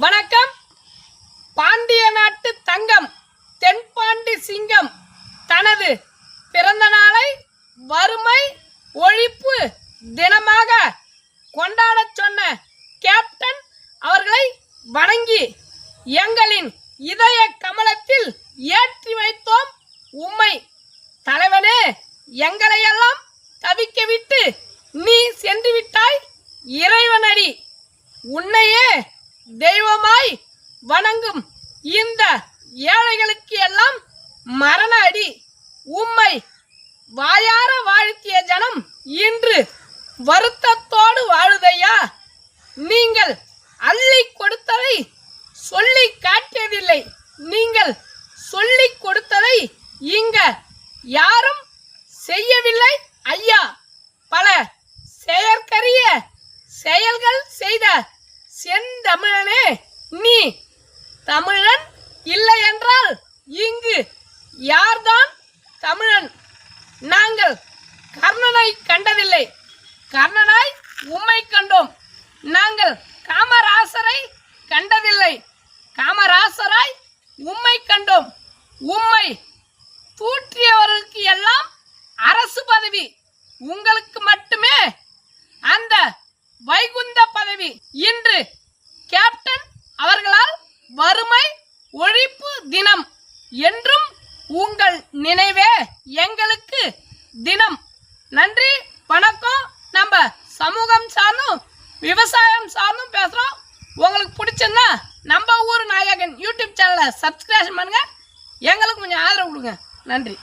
வணக்கம். பாண்டிய நாட்டு தங்கம் தென்பாண்டி சிங்கம் தனது பிறந்த நாளை வறுமை ஒழிப்பு தினமாக கொண்டாட சொன்ன கேப்டன் அவர்களை வணங்கி எங்களின் இதய கமலத்தில் ஏற்றி வைத்தோம் உம்மை. தலைவனே, எங்களையெல்லாம் தவிக்க விட்டு நீ சென்று விட்டாய் இறைவனடி. உன்னையே தெய்வமாய் வணங்கும் இந்த ஏழைகளுக்கு எல்லாம் மரண அடி. உம்மை வாயார வாழ்த்திய ஜனம் இன்று வருத்தத்தோடு வாழுதையா. நீங்கள் அள்ளி கொடுத்ததை சொல்லி காட்டியதில்லை, நீங்கள் சொல்லி கொடுத்ததை இங்க யாரும் செய்யவில்லை ஐயா. பல செயற்கரிய செயல்கள் செய்த செந்தமிழனே, நீ தமிழன் இல்லை என்றால் இங்கு யார்தான் தமிழன்? நாங்கள் கர்ணனை கண்டதில்லை, கர்ணனாய் உம்மை கண்டோம். நாங்கள் காமராசரை கண்டதில்லை, காமராசராய் உம்மை கண்டோம். உம்மை தூற்றியவர்களுக்கு எல்லாம் அரசு பதவி, உங்களுக்கு மட்டுமே அந்த வைகுந்த பதவி. இன்று கேப்டன் அவர்களால் வறுமை ஒழிப்பு தினம் என்றும் உங்கள் நினைவே எங்களுக்கு தினம். நன்றி, வணக்கம். நம்ம சமூகம் சார்ந்தும் விவசாயம் சார்ந்தும் பேசுறோம். உங்களுக்கு பிடிச்சிருந்தா நம்ம ஊர் நாயகன் யூடியூப் சேனலை சப்ஸ்கிரைப் பண்ணுங்க, எங்களுக்கு கொஞ்சம் ஆதரவு கொடுங்க. நன்றி.